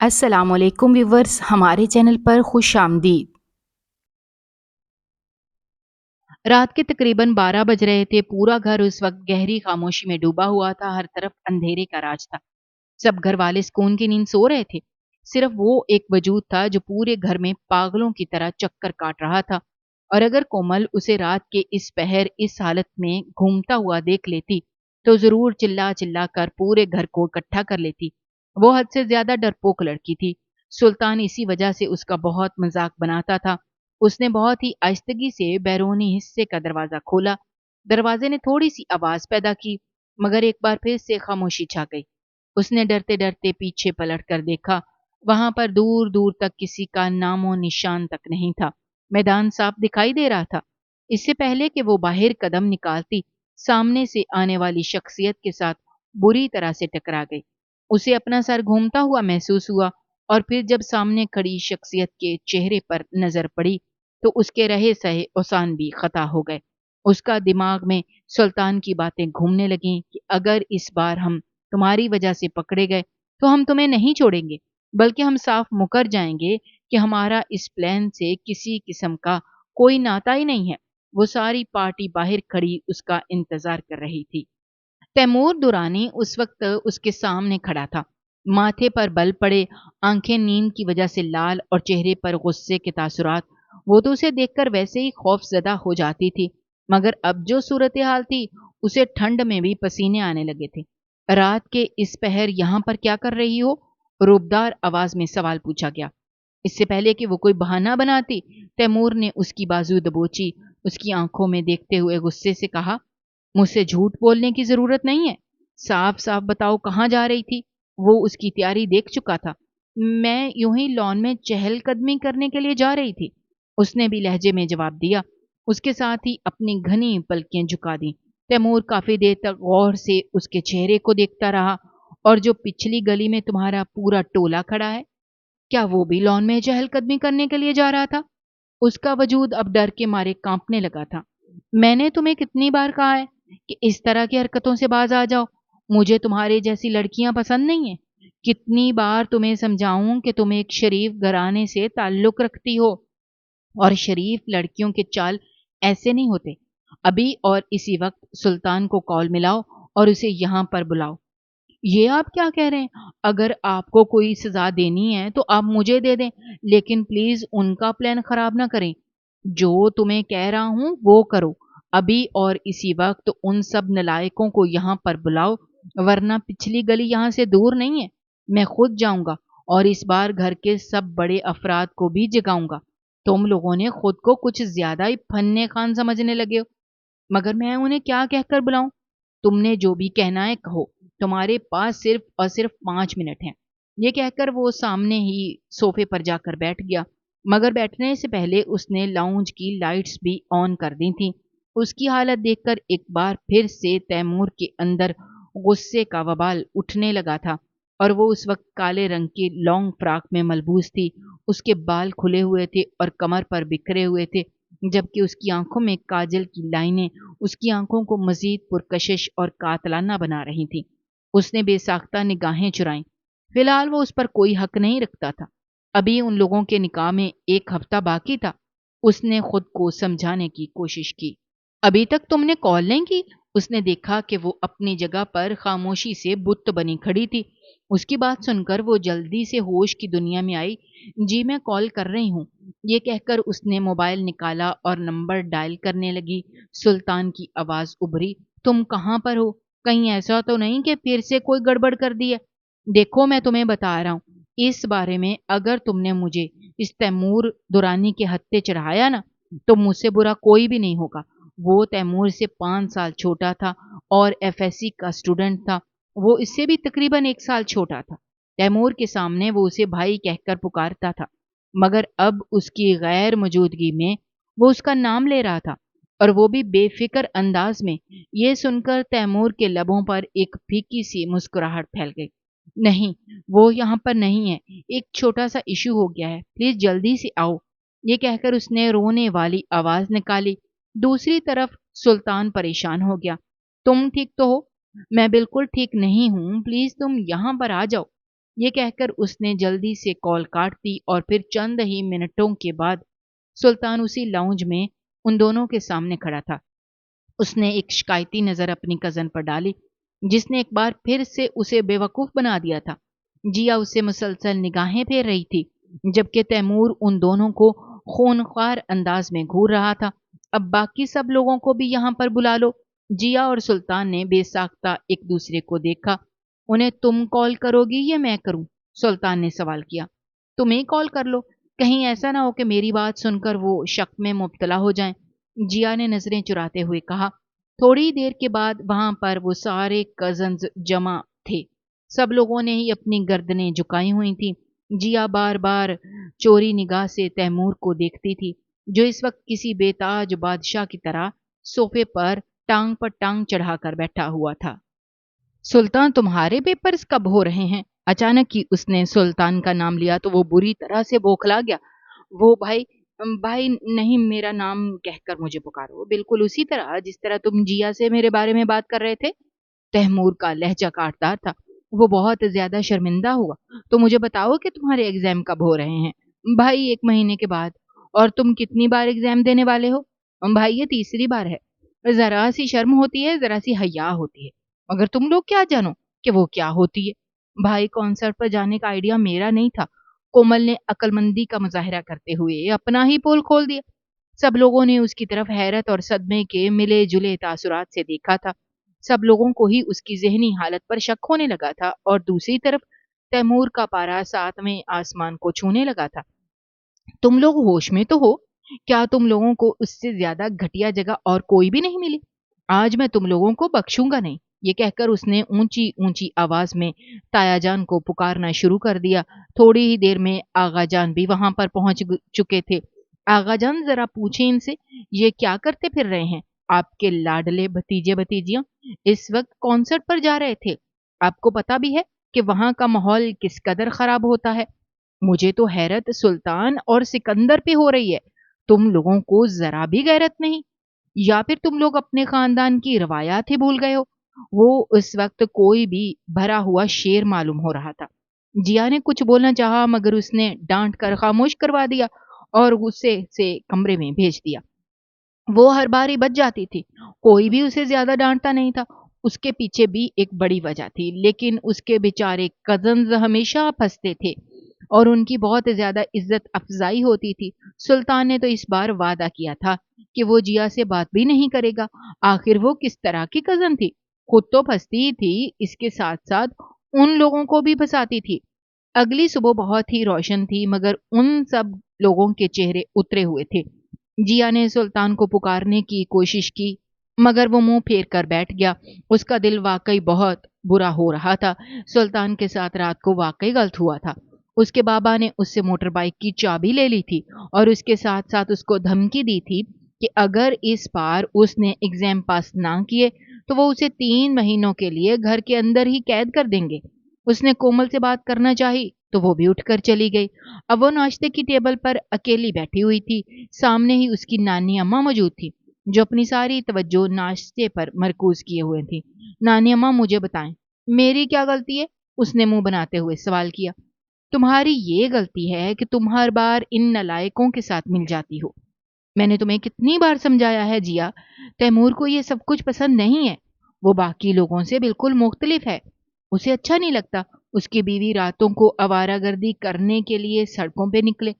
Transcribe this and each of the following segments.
अस्सलाम वालेकुम व्यूवर्स, हमारे चैनल पर खुश आमदीद। रात के तकरीबन 12 बज रहे थे। पूरा घर उस वक्त गहरी खामोशी में डूबा हुआ था। हर तरफ अंधेरे का राज था। सब घर वाले सुकून की नींद सो रहे थे। सिर्फ वो एक वजूद था जो पूरे घर में पागलों की तरह चक्कर काट रहा था। और अगर कोमल उसे रात के इस पहर इस हालत में घूमता हुआ देख लेती तो जरूर चिल्ला चिल्ला कर पूरे घर को इकट्ठा कर लेती। वो हद से ज्यादा डरपोक लड़की थी। सुल्तान इसी वजह से उसका बहुत मजाक बनाता था। उसने बहुत ही आहिस्तगी से बैरूनी हिस्से का दरवाजा खोला। दरवाजे ने थोड़ी सी आवाज पैदा की, मगर एक बार फिर से खामोशी छा गई। उसने डरते डरते पीछे पलट कर देखा। वहां पर दूर दूर तक किसी का नामो निशान तक नहीं था। मैदान साफ दिखाई दे रहा था। इससे पहले कि वो बाहर कदम निकालती, सामने से आने वाली शख्सियत के साथ बुरी तरह से टकरा गई। उसे अपना सर घूमता हुआ महसूस हुआ, और फिर जब सामने खड़ी शख्सियत के चेहरे पर नजर पड़ी तो उसके रहे सहे औसान भी खता हो गए। उसका दिमाग में सुल्तान की बातें घूमने लगीं कि अगर इस बार हम तुम्हारी वजह से पकड़े गए तो हम तुम्हें नहीं छोड़ेंगे, बल्कि हम साफ मुकर जाएंगे कि हमारा इस प्लान से किसी किस्म का कोई नाता ही नहीं है। वो सारी पार्टी बाहर खड़ी उसका इंतजार कर रही थी। तैमूर दुरानी उस वक्त उसके सामने खड़ा था। माथे पर बल पड़े, आंखें नींद की वजह से लाल और चेहरे पर गुस्से के तासुरात। वो तो उसे देखकर वैसे ही खौफजदा हो जाती थी, मगर अब जो सूरत हाल थी उसे ठंड में भी पसीने आने लगे थे। रात के इस पहर यहाँ पर क्या कर रही हो? रूबदार आवाज में सवाल पूछा गया। इससे पहले कि वो कोई बहाना बनाती, तैमूर ने उसकी बाजू दबोची। उसकी आंखों में देखते हुए गुस्से से कहा, मुझसे झूठ बोलने की जरूरत नहीं है। साफ साफ बताओ कहाँ जा रही थी? वो उसकी तैयारी देख चुका था। मैं यूं ही लॉन में चहलकदमी करने के लिए जा रही थी, उसने भी लहजे में जवाब दिया। उसके साथ ही अपनी घनी पलकें झुका दी। तैमूर काफी देर तक गौर से उसके चेहरे को देखता रहा। और जो पिछली गली में तुम्हारा पूरा टोला खड़ा है, क्या वो भी लॉन में चहलकदमी करने के लिए जा रहा था? उसका वजूद अब डर के मारे कांपने लगा था। मैंने तुम्हें कितनी बार कहा है कि इस तरह की हरकतों से बाज आ जाओ। मुझे तुम्हारे जैसी लड़कियां पसंद नहीं है। कितनी बार तुम्हें समझाऊं कि तुम एक शरीफ घराने से ताल्लुक रखती हो, और शरीफ लड़कियों के चाल ऐसे नहीं होते। अभी और इसी वक्त सुल्तान को कॉल मिलाओ और उसे यहाँ पर बुलाओ। ये आप क्या कह रहे हैं? अगर आपको कोई सजा देनी है तो आप मुझे दे दें, लेकिन प्लीज उनका प्लान खराब ना करें। जो तुम्हें कह रहा हूं वो करो। अभी और इसी वक्त उन सब नलायकों को यहाँ पर बुलाओ, वरना पिछली गली यहाँ से दूर नहीं है। मैं खुद जाऊंगा और इस बार घर के सब बड़े अफराद को भी जगाऊंगा। तुम लोगों ने खुद को कुछ ज्यादा ही फन्ने खान समझने लगे हो। मगर मैं उन्हें क्या कहकर बुलाऊं? तुमने जो भी कहना है कहो। तुम्हारे पास सिर्फ और सिर्फ 5 मिनट हैं। ये कहकर वो सामने ही सोफे पर जाकर बैठ गया। मगर बैठने से पहले उसने लाउंज की लाइट्स भी ऑन कर दी थी। उसकी हालत देखकर एक बार फिर से तैमूर के अंदर गुस्से का वबाल उठने लगा था। और वो उस वक्त काले रंग की लॉन्ग फ्रॉक में मलबूस थी। उसके बाल खुले हुए थे और कमर पर बिखरे हुए थे, जबकि उसकी आंखों में काजल की लाइनें उसकी आंखों को मजीद पुरकशिश और कातलाना बना रही थी। उसने बेसाख्ता निगाहें चुराईं। फिलहाल वो उस पर कोई हक नहीं रखता था। अभी उन लोगों के निकाह में एक हफ्ता बाकी था। उसने खुद को समझाने की कोशिश की। अभी तक तुमने कॉल नहीं की? उसने देखा कि वो अपनी जगह पर खामोशी से बुत बनी खड़ी थी। उसकी बात सुनकर वो जल्दी से होश की दुनिया में आई। जी मैं कॉल कर रही हूँ, ये कहकर उसने मोबाइल निकाला और नंबर डायल करने लगी। सुल्तान की आवाज उभरी, तुम कहाँ पर हो? कहीं ऐसा तो नहीं कि फिर से कोई गड़बड़ कर दी है? देखो मैं तुम्हें बता रहा हूँ, इस बारे में अगर तुमने मुझे इस तैमूर दुरानी के हत्थे चढ़ाया ना, तो मुझसे बुरा कोई भी नहीं होगा। वो तैमूर से 5 साल छोटा था और एफएससी का स्टूडेंट था। वो इससे भी तकरीबन 1 साल छोटा था। तैमूर के सामने वो उसे भाई कहकर पुकारता था, मगर अब उसकी गैर मौजूदगी में वो उसका नाम ले रहा था, और वो भी बेफिक्र अंदाज में। ये सुनकर तैमूर के लबों पर एक फीकी सी मुस्कुराहट फैल गई। नहीं, वो यहाँ पर नहीं है। एक छोटा सा इशू हो गया है, प्लीज जल्दी से आओ। ये कहकर उसने रोने वाली आवाज निकाली। दूसरी तरफ सुल्तान परेशान हो गया। तुम ठीक तो हो? मैं बिल्कुल ठीक नहीं हूं, प्लीज तुम यहाँ पर आ जाओ। ये कहकर उसने जल्दी से कॉल काट दी और फिर चंद ही मिनटों के बाद सुल्तान उसी लाउंज में उन दोनों के सामने खड़ा था। उसने एक शिकायती नज़र अपनी कज़न पर डाली, जिसने एक बार फिर से उसे बेवकूफ़ बना दिया था। जिया उससे मुसलसल निगाहें फेर रही थी, जबकि तैमूर उन दोनों को खूनख्वार अंदाज में घूर रहा था। अब बाकी सब लोगों को भी यहाँ पर बुला लो। जिया और सुल्तान ने बेसाख्ता एक दूसरे को देखा। उन्हें तुम कॉल करोगी या मैं करूं? सुल्तान ने सवाल किया। तुम ही कॉल कर लो, कहीं ऐसा ना हो कि मेरी बात सुनकर वो शक में मुब्तला हो जाएं। जिया ने नजरें चुराते हुए कहा। थोड़ी देर के बाद वहां पर वो सारे कजन्स जमा थे। सब लोगों ने ही अपनी गर्दनें झुकाई हुई थी। जिया बार बार चोरी निगाह से तैमूर को देखती थी, जो इस वक्त किसी बेताज बादशाह की तरह सोफे पर टांग चढ़ाकर बैठा हुआ था। सुल्तान, तुम्हारे पेपर्स कब हो रहे हैं? अचानक ही उसने सुल्तान का नाम लिया तो वो बुरी तरह से बौखला गया। वो भाई, भाई नहीं, मेरा नाम कहकर मुझे पुकारो, बिल्कुल उसी तरह जिस तरह तुम जिया से मेरे बारे में बात कर रहे थे। तैमूर का लहजा काटदार था। वो बहुत ज्यादा शर्मिंदा हुआ। तो मुझे बताओ कि तुम्हारे एग्जाम कब हो रहे हैं? भाई, 1 महीने के बाद। और तुम कितनी बार एग्जाम देने वाले हो? भाई, ये तीसरी बार है। जरा सी शर्म होती है, जरा सी हया होती है, मगर तुम लोग क्या जानो कि वो क्या होती है। भाई, कॉन्सर्ट पर जाने का आइडिया मेरा नहीं था। कोमल ने अक्लमंदी का मुजाहरा करते हुए अपना ही पोल खोल दिया। सब लोगों ने उसकी तरफ हैरत और सदमे के मिले जुले तासुरात से देखा था। सब लोगों को ही उसकी ज़हनी हालत पर शक होने लगा था और दूसरी तरफ तैमूर का पारा सातवें आसमान को छूने लगा था। तुम लोग होश में तो हो? क्या तुम लोगों को उससे ज्यादा घटिया जगह और कोई भी नहीं मिली? आज मैं तुम लोगों को बख्शूंगा नहीं। ये कहकर उसने ऊंची ऊंची आवाज में तायाजान को पुकारना शुरू कर दिया। थोड़ी ही देर में आगाजान भी वहां पर पहुंच चुके थे। आगाजान, जरा पूछे इनसे, ये क्या करते फिर रहे हैं? आपके लाडले भतीजे भतीजियां इस वक्त कॉन्सर्ट पर जा रहे थे। आपको पता भी है कि वहां का माहौल किस कदर खराब होता है। मुझे तो हैरत सुल्तान और सिकंदर पे हो रही है। तुम लोगों को जरा भी गैरत नहीं, या फिर तुम लोग अपने खानदान की रवायात ही भूल गए हो? वो उस वक्त कोई भी भरा हुआ शेर मालूम हो रहा था। जिया ने कुछ बोलना चाहा, मगर उसने डांट कर खामोश करवा दिया और गुस्से से कमरे में भेज दिया। वो हर बार ही बच जाती थी। कोई भी उसे ज्यादा डांटता नहीं था। उसके पीछे भी एक बड़ी वजह थी, लेकिन उसके बेचारे कजन्स हमेशा फंसते थे और उनकी बहुत ज्यादा इज्जत अफजाई होती थी। सुल्तान ने तो इस बार वादा किया था कि वो जिया से बात भी नहीं करेगा। आखिर वो किस तरह की कजन थी? खुद तो फंसती ही थी, इसके साथ साथ उन लोगों को भी फंसाती थी। अगली सुबह बहुत ही रोशन थी, मगर उन सब लोगों के चेहरे उतरे हुए थे। जिया ने सुल्तान को पुकारने की कोशिश की, मगर वो मुंह फेर कर बैठ गया। उसका दिल वाकई बहुत बुरा हो रहा था। सुल्तान के साथ रात को वाकई गलत हुआ था। उसके बाबा ने उससे मोटर बाइक की चाबी ले ली थी और उसके साथ साथ उसको धमकी दी थी कि अगर इस बार उसने एग्जाम पास ना किए तो वो उसे 3 महीनों के लिए घर के अंदर ही कैद कर देंगे। उसने कोमल से बात करना चाही तो वो भी उठकर चली गई। अब वो नाश्ते की टेबल पर अकेली बैठी हुई थी। सामने ही उसकी नानी अम्मा मौजूद थी, जो अपनी सारी तवज्जो नाश्ते पर मरकूज किए हुए थी। नानी अम्मा, मुझे बताएं, मेरी क्या गलती है? उसने मुंह बनाते हुए सवाल किया। तुम्हारी ये गलती है कि तुम हर बार इन नलायकों के साथ मिल जाती हो। मैंने तुम्हें कितनी बार समझाया है जिया, तैमूर को ये सब कुछ पसंद नहीं है। वो बाकी लोगों से बिल्कुल मुख्तलिफ है। उसे अच्छा नहीं लगता उसकी बीवी रातों को आवारागर्दी करने के लिए सड़कों पे निकले।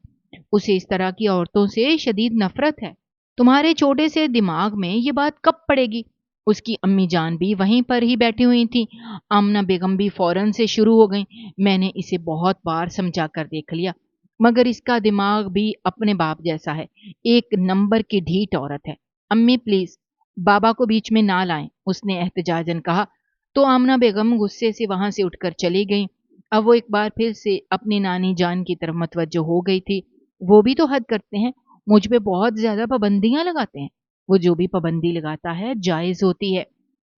उसे इस तरह की औरतों से शदीद नफरत है। तुम्हारे छोटे से दिमाग में ये बात कब पड़ेगी? उसकी अम्मी जान भी वहीं पर ही बैठी हुई थी। आमना बेगम भी फौरन से शुरू हो गई। मैंने इसे बहुत बार समझा कर देख लिया, मगर इसका दिमाग भी अपने बाप जैसा है। एक नंबर की ढीठ औरत है। अम्मी प्लीज, बाबा को बीच में ना लाएं, उसने एहतजाजन कहा। तो आमना बेगम गुस्से से वहां से उठकर चली गई। अब वो एक बार फिर से अपनी नानी जान की तरफ मतवज्जो हो गई थी। वो भी तो हद करते हैं, मुझ पे बहुत ज्यादा पाबंदियां लगाते हैं। वो जो भी पाबंदी लगाता है जायज होती है,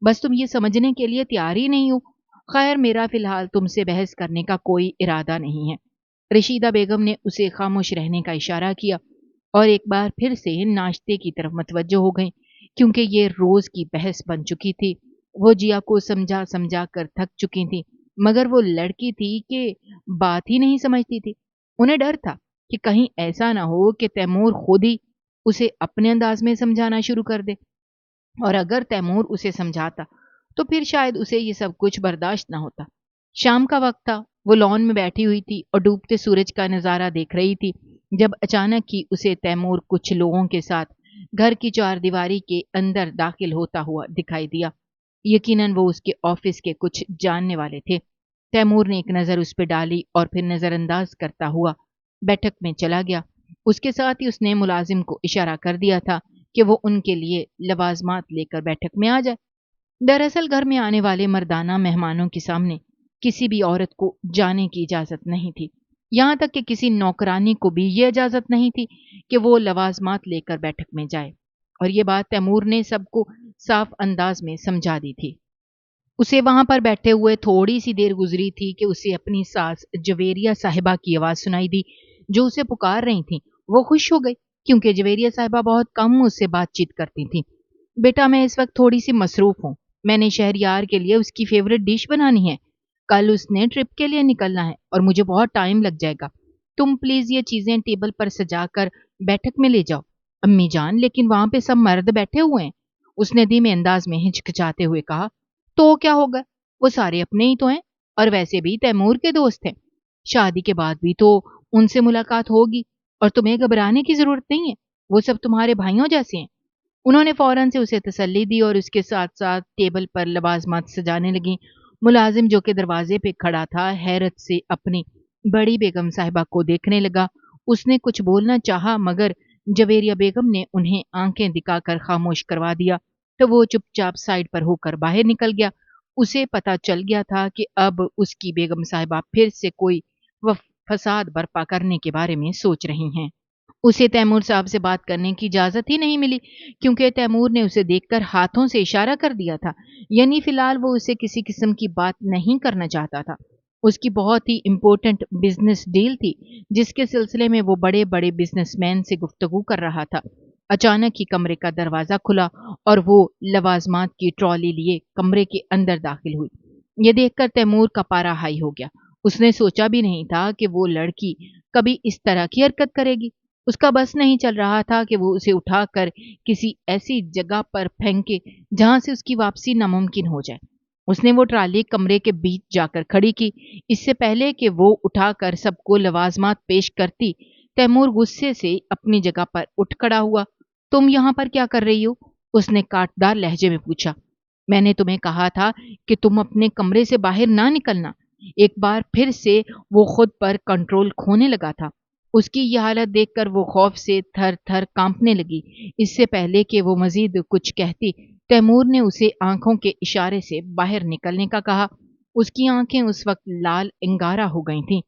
बस तुम ये समझने के लिए तैयार ही नहीं हो। खैर, मेरा फिलहाल तुमसे बहस करने का कोई इरादा नहीं है। रशीदा बेगम ने उसे खामोश रहने का इशारा किया और एक बार फिर से नाश्ते की तरफ मतवज्जो हो गई, क्योंकि ये रोज की बहस बन चुकी थी। वो जिया को समझा समझा कर थक चुकी थी। مگر وہ لڑکی تھی کہ بات ہی نہیں سمجھتی تھی۔ انہیں ڈر تھا کہ کہیں ایسا نہ ہو کہ تیمور خود ہی اسے اپنے انداز میں سمجھانا شروع کر دے، اور اگر تیمور اسے سمجھاتا تو پھر شاید اسے یہ سب کچھ برداشت نہ ہوتا۔ شام کا وقت تھا، وہ لان میں بیٹھی ہوئی تھی اور ڈوبتے سورج کا نظارہ دیکھ رہی تھی جب اچانک ہی اسے تیمور کچھ لوگوں کے ساتھ گھر کی چار دیواری کے اندر داخل ہوتا ہوا دکھائی دیا۔ یقیناً وہ اس کے آفس کے کچھ جاننے والے تھے۔ تیمور نے ایک نظر اس پہ ڈالی اور پھر نظر انداز کرتا ہوا بیٹھک میں چلا گیا۔ اس کے ساتھ ہی اس نے ملازم کو اشارہ کر دیا تھا کہ وہ ان کے لیے لوازمات لے کر بیٹھک میں آ جائے۔ دراصل گھر میں آنے والے مردانہ مہمانوں کے سامنے کسی بھی عورت کو جانے کی اجازت نہیں تھی، یہاں تک کہ کسی نوکرانی کو بھی یہ اجازت نہیں تھی کہ وہ لوازمات لے کر بیٹھک میں جائے، اور یہ بات تیمور نے سب کو صاف انداز میں سمجھا دی تھی۔ اسے وہاں پر بیٹھے ہوئے تھوڑی سی دیر گزری تھی کہ اسے اپنی ساس جویریہ صاحبہ کی آواز سنائی دی جو اسے پکار رہی تھیں۔ وہ خوش ہو گئی کیونکہ جویریہ صاحبہ بہت کم اس سے بات چیت کرتی تھیں۔ بیٹا، میں اس وقت تھوڑی سی مصروف ہوں، میں نے شہریار کے لیے اس کی فیورٹ ڈش بنانی ہے، کل اس نے ٹرپ کے لیے نکلنا ہے اور مجھے بہت ٹائم لگ جائے گا۔ تم پلیز یہ چیزیں ٹیبل پر سجا کر بیٹھک میں لے جاؤ۔ امی جان، لیکن وہاں پہ سب مرد بیٹھے ہوئے ہیں، اس نے دھیمے انداز میں ہچکچاتے ہوئے کہا۔ تو کیا ہوگا، وہ سارے اپنے ہی تو ہیں، اور ویسے بھی تیمور کے دوست ہیں، شادی کے بعد بھی تو ان سے ملاقات ہوگی، اور تمہیں گھبرانے کی ضرورت نہیں ہے، وہ سب تمہارے بھائیوں جیسے ہیں۔ انہوں نے فوراً سے اسے تسلی دی اور اس کے ساتھ ساتھ ٹیبل پر لوازمات سجانے لگیں۔ ملازم جو کہ دروازے پہ کھڑا تھا حیرت سے اپنی بڑی بیگم صاحبہ کو دیکھنے لگا۔ اس نے کچھ بولنا چاہا مگر جویریہ بیگم نے انہیں آنکھیں دکھا کر خاموش کروا دیا تو وہ چپ چاپ سائڈ پر ہو کر باہر نکل گیا۔ اسے پتا چل گیا تھا کہ اب اس کی بیگم صاحبہ پھر سے کوئی فساد برپا کرنے کے بارے میں سوچ رہی ہیں۔ اسے تیمور صاحب سے بات کرنے کی اجازت ہی نہیں ملی کیونکہ تیمور نے اسے دیکھ کر ہاتھوں سے اشارہ کر دیا تھا، یعنی فی الحال وہ اسے کسی قسم کی بات نہیں کرنا چاہتا تھا۔ اس کی بہت ہی امپورٹنٹ بزنس ڈیل تھی جس کے سلسلے میں وہ بڑے بڑے بزنس مین سے گفتگو کر رہا تھا۔ اچانک ہی کمرے کا دروازہ کھلا اور وہ لوازمات کی ٹرالی لیے کمرے کے اندر داخل ہوئی۔ یہ دیکھ کر تیمور کا پارا ہائی ہو گیا۔ اس نے سوچا بھی نہیں تھا کہ وہ لڑکی کبھی اس طرح کی حرکت کرے گی۔ اس کا بس نہیں چل رہا تھا کہ وہ اسے اٹھا کر کسی ایسی جگہ پر پھینکے جہاں سے اس کی واپسی ناممکن ہو جائے۔ اس نے وہ ٹرالی کمرے کے بیچ جا کر کھڑی کی۔ اس سے پہلے کہ وہ اٹھا کر سب کو لوازمات پیش کرتی، تیمور غصے سے اپنی جگہ پر اٹھ کھڑا ہوا۔ تم یہاں پر کیا کر رہی ہو؟ اس نے کاٹدار لہجے میں پوچھا۔ میں نے تمہیں کہا تھا کہ تم اپنے کمرے سے باہر نہ نکلنا۔ ایک بار پھر سے وہ خود پر کنٹرول کھونے لگا تھا۔ اس کی یہ حالت دیکھ کر وہ خوف سے تھر تھر کانپنے لگی۔ اس سے پہلے کہ وہ مزید کچھ کہتی، تیمور نے اسے آنکھوں کے اشارے سے باہر نکلنے کا کہا۔ اس کی آنکھیں اس وقت لال انگارہ ہو گئی تھیں۔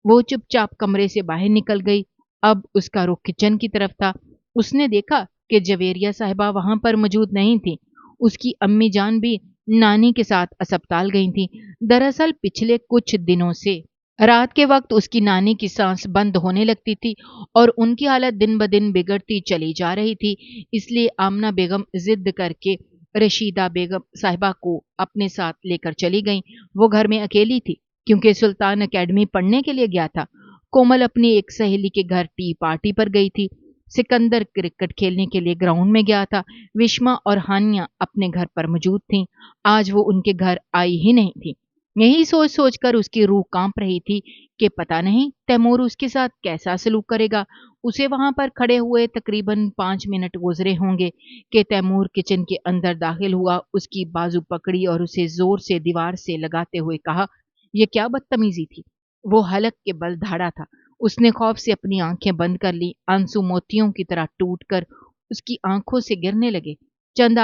وہ چپ چاپ کمرے سے باہر نکل گئی۔ اب اس کا رخ کچن کی طرف تھا۔ اس نے دیکھا کہ جویریہ صاحبہ وہاں پر موجود نہیں تھی۔ اس کی امی جان بھی نانی کے ساتھ اسپتال گئی تھیں۔ دراصل پچھلے کچھ دنوں سے رات کے وقت اس کی نانی کی سانس بند ہونے لگتی تھی اور ان کی حالت دن بدن بگڑتی چلی جا رہی تھی، اس لیے آمنہ بیگم ضد کر کے رشیدہ بیگم صاحبہ کو اپنے ساتھ لے کر چلی گئیں۔ وہ گھر میں اکیلی تھی کیونکہ سلطان اکیڈمی پڑھنے کے لیے گیا تھا۔ کومل اپنی ایک سہیلی کے گھر ٹی پارٹی پر گئی تھی۔ سکندر کرکٹ کھیلنے کے لیے گراؤنڈ میں گیا تھا۔ وشما اور ہانیہ اپنے گھر پر موجود تھیں۔ آج وہ ان کے گھر آئی ہی نہیں تھی۔ یہی سوچ سوچ کر اس کی روح کانپ رہی تھی کہ پتہ نہیں تیمور اس کے ساتھ کیسا سلوک کرے گا۔ اسے وہاں پر کھڑے ہوئے تقریباً 5 منٹ گزرے ہوں گے کہ تیمور کچن کے اندر داخل ہوا، اس کی بازو پکڑی اور اسے زور سے دیوار سے لگاتے ہوئے کہا، یہ کیا بدتمیزی تھی؟ وہ حلق کے بل دھاڑا تھا۔ اس نے خوف سے اپنی آنکھیں بند کر لی۔ آنسو موتیوں کی طرح ٹوٹ کر اس کی آنکھوں سے گرنے لگے۔ چند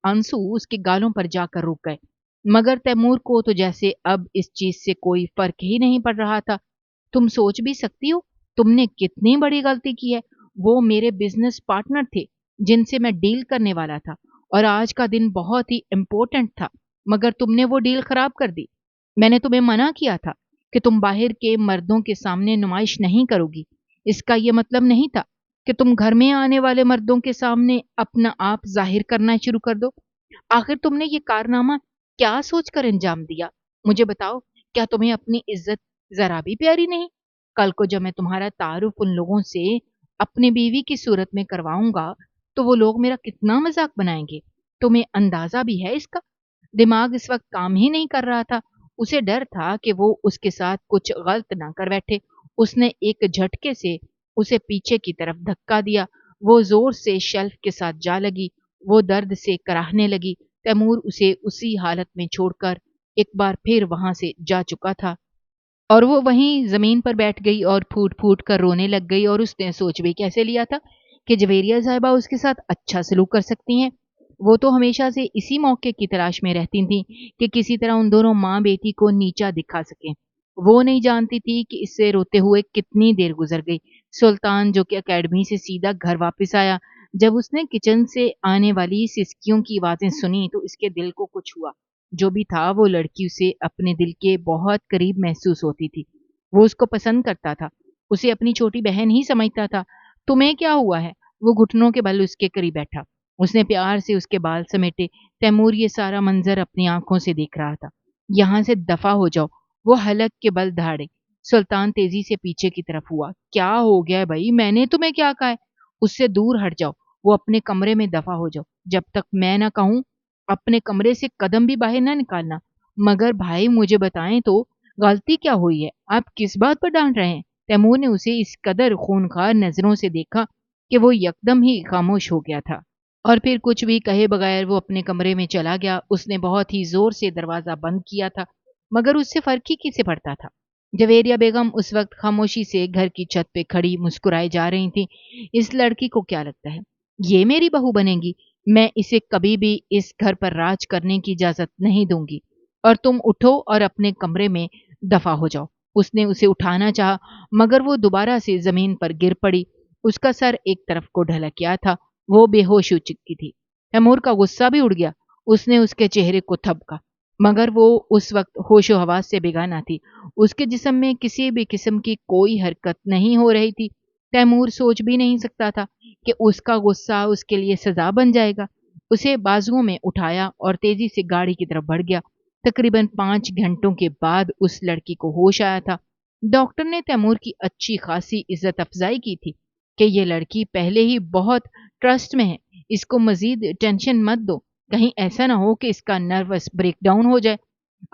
آنسو اس کے گالوں پر جا کر رک گئے، مگر تیمور کو تو جیسے اب اس چیز سے کوئی فرق ہی نہیں پڑ رہا تھا۔ تم سوچ بھی سکتی ہو تم نے کتنی بڑی غلطی کی ہے؟ وہ میرے بزنس پارٹنر تھے جن سے میں ڈیل کرنے والا تھا، اور آج کا دن بہت ہی امپورٹنٹ تھا، مگر تم نے وہ ڈیل خراب کر دی۔ میں نے تمہیں منع کیا تھا کہ تم باہر کے مردوں کے سامنے نمائش نہیں کرو گی۔ اس کا یہ مطلب نہیں تھا کہ تم گھر میں آنے والے مردوں کے سامنے اپنا آپ ظاہر کرنا شروع کر دو۔ آخر تم نے یہ کارنامہ کیا سوچ کر انجام دیا؟ मुझे बताओ, क्या तुम्हें अपनी इज्जत जरा भी प्यारी नहीं? कल को जब मैं तुम्हारा तारुफ उन लोगों से अपनी बीवी की सूरत में करवाऊंगा, तो वो लोग मेरा कितना मजाक बनाएंगे। तुम्हें अंदाजा भी है इसका? दिमाग इस वक्त काम ही नहीं कर रहा था। उसे डर था कि वो उसके साथ कुछ गलत ना कर बैठे। उसने एक झटके से उसे पीछे की तरफ धक्का दिया। वो जोर से शेल्फ के साथ जा लगी। वो दर्द से कराहने लगी। तैमूर उसे उसी हालत में छोड़कर एक बार फिर वहां से जा चुका था, और वो वहीं जमीन पर बैठ गई और फूट फूट कर रोने लग गई। और उसने सोच भी कैसे लिया था कि जवेरिया साहिबा उसके साथ अच्छा सलूक कर सकती हैं। वो तो हमेशा से इसी मौके की तलाश में रहती थी कि किसी तरह उन दोनों माँ बेटी को नीचा दिखा सके। वो नहीं जानती थी कि इससे रोते हुए कितनी देर गुजर गई। सुल्तान, जो कि एकेडमी से सीधा घर वापस आया, जब उसने किचन से आने वाली सिसकियों की आवाजें सुनी तो इसके दिल को कुछ हुआ। जो भी था, वो लड़की उसे अपने दिल के बहुत करीब महसूस होती थी। वो उसको पसंद करता था, उसे अपनी छोटी बहन ही समझता था। तुम्हें क्या हुआ है? वो घुटनों के बल उसके करीब बैठा। उसने प्यार से उसके बाल समेटे। तैमूर ये सारा मंजर अपनी आंखों से देख रहा था। यहाँ से दफा हो जाओ, वो हलक के बल दहाड़े। सुल्तान तेजी से पीछे की तरफ हुआ। क्या हो गया है भाई? मैंने तुम्हें क्या कहा है? उससे दूर हट जाओ, वो अपने कमरे में दफा हो जाओ। जब तक मैं ना कहूं, अपने कमरे से कदम भी बाहर ना निकालना। मगर भाई मुझे बताएं तो, गलती क्या हुई है? आप किस बात पर डांट रहे हैं? तैमूर ने उसे इस कदर खूनखार नजरों से देखा कि वो यकदम ही खामोश हो गया था, और फिर कुछ भी कहे बगैर वो अपने कमरे में चला गया। उसने बहुत ही जोर से दरवाजा बंद किया था, मगर उससे फर्क ही किसे पड़ता था। जवेरिया बेगम उस वक्त खामोशी से घर की छत पे खड़ी मुस्कुराए जा रही थी। इस लड़की को क्या लगता है, ये मेरी बहू बनेगी? मैं इसे कभी भी इस घर पर राज करने की इजाजत नहीं दूंगी। और तुम उठो और अपने कमरे में दफा हो जाओ। उसने उसे उठाना चाहा, मगर वो दोबारा से जमीन पर गिर पड़ी। उसका सर एक तरफ को ढलक गया था। वो बेहोश हो चुकी थी। तैमूर का गुस्सा भी उड़ गया। उसने उसके चेहरे को थपका, मगर वो उस वक्त होशो हवास से बेगाना थी। उसके जिस्म में किसी भी किस्म की कोई हरकत नहीं हो रही थी। तैमूर सोच भी नहीं सकता था कि उसका गुस्सा उसके लिए सजा बन जाएगा। उसे बाजुओं में उठाया और तेजी से गाड़ी की तरफ बढ़ गया। तकरीबन 5 घंटों के बाद उस लड़की को होश आया था। डॉक्टर ने तैमूर की अच्छी खासी इज्जत अफजाई की थी कि ये लड़की पहले ही बहुत ट्रस्ट में है, इसको मजीद टेंशन मत दो। कहीं ऐसा ना हो कि इसका नर्वस ब्रेकडाउन हो जाए।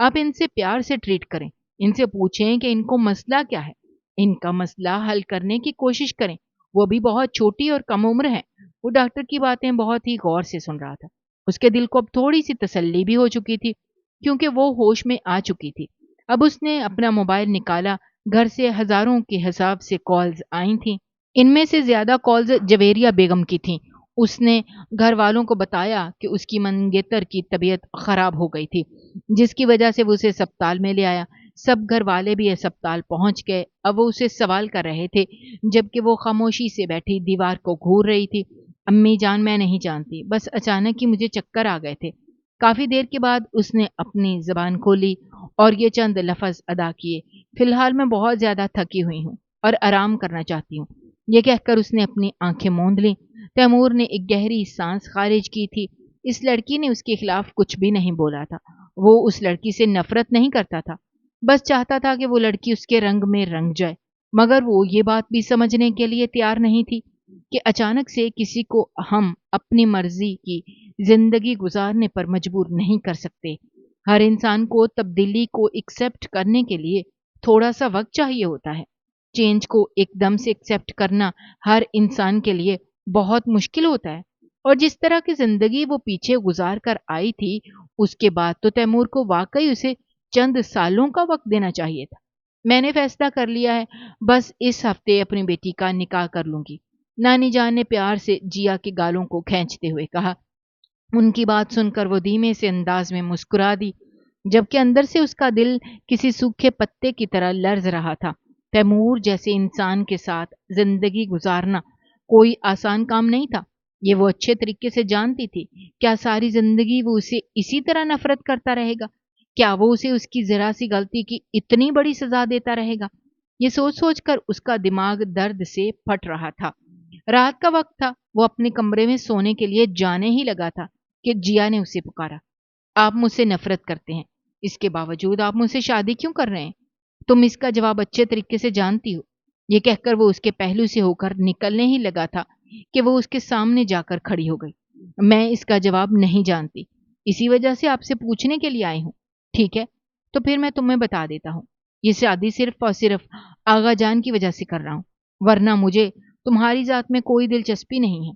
आप इनसे प्यार से ट्रीट करें। इनसे पूछें कि इनको मसला क्या है। इनका मसला हल करने की कोशिश करें। वो भी बहुत छोटी और कम उम्र है। वो डॉक्टर की बातें बहुत ही गौर से सुन रहा था। उसके दिल को अब थोड़ी सी तसल्ली भी हो चुकी थी, क्योंकि वो होश में आ चुकी थी। अब उसने अपना मोबाइल निकाला। घर से हजारों के हिसाब से कॉल्स आई थी। इनमें से ज्यादा कॉल्स जवेरिया बेगम की थीं। उसने घर वालों को बताया कि उसकी मंगेतर की तबीयत खराब हो गई थी, जिसकी वजह से वो उसे अस्पताल में ले आया। सब घर वाले भी अस्पताल पहुंच गए। अब वो उसे सवाल कर रहे थे, जबकि वो खामोशी से बैठी दीवार को घूर रही थी। अम्मी जान, मैं नहीं जानती, बस अचानक ही मुझे चक्कर आ गए थे। काफी देर के बाद उसने अपनी जबान खोली और ये चंद लफ्ज अदा किए। फिलहाल मैं बहुत ज्यादा थकी हुई हूँ और आराम करना चाहती हूँ। ये कहकर उसने अपनी आंखें मूंद ली। तैमूर ने एक गहरी सांस खारिज की थी। इस लड़की ने उसके खिलाफ कुछ भी नहीं बोला था। वो उस लड़की से नफरत नहीं करता था, बस चाहता था कि वो लड़की उसके रंग में रंग जाए। मगर वो ये बात भी समझने के लिए तैयार नहीं थी कि अचानक से किसी को हम अपनी मर्जी की जिंदगी गुजारने पर मजबूर नहीं कर सकते। हर इंसान को तब्दीली को एक्सेप्ट करने के लिए थोड़ा सा वक्त चाहिए होता है। चेंज को एकदम से एक्सेप्ट करना हर इंसान के लिए बहुत मुश्किल होता है। और जिस तरह की जिंदगी वो पीछे गुजार कर आई थी, उसके बाद तो तैमूर को वाकई उसे चंद सालों का वक्त देना चाहिए था। मैंने फैसला कर लिया है, बस इस हफ्ते अपनी बेटी का निकाह कर लूंगी। नानी जान ने प्यार से जिया के गालों को खींचते हुए कहा। उनकी बात सुनकर वो धीमे से अंदाज में मुस्कुरा दी, जबकि अंदर से उसका दिल किसी सूखे पत्ते की तरह लर्ज रहा था। तैमूर जैसे इंसान के साथ जिंदगी गुजारना कोई आसान काम नहीं था। ये वो अच्छे तरीके से जानती थी। क्या सारी जिंदगी वो उसे इसी तरह नफरत करता रहेगा? क्या वो उसे उसकी जरा सी गलती की इतनी बड़ी सजा देता रहेगा? ये सोच सोच कर उसका दिमाग दर्द से फट रहा था। रात का वक्त था। वो अपने कमरे में सोने के लिए जाने ही लगा था कि जिया ने उसे पुकारा। आप मुझसे नफरत करते हैं, اس کے باوجود آپ مجھ سے شادی کیوں کر رہے ہیں؟ تم اس کا جواب اچھے طریقے سے جانتی ہو۔ یہ کہہ کر وہ اس کے پہلو سے ہو کر نکلنے ہی لگا تھا کہ وہ اس کے سامنے جا کر کھڑی ہو گئی۔ میں اس کا جواب نہیں جانتی، اسی وجہ سے آپ سے پوچھنے کے لیے آئی ہوں۔ ٹھیک ہے، تو پھر میں تمہیں بتا دیتا ہوں، یہ شادی صرف اور صرف آغا جان کی وجہ سے کر رہا ہوں، ورنہ مجھے تمہاری ذات میں کوئی دلچسپی نہیں ہے۔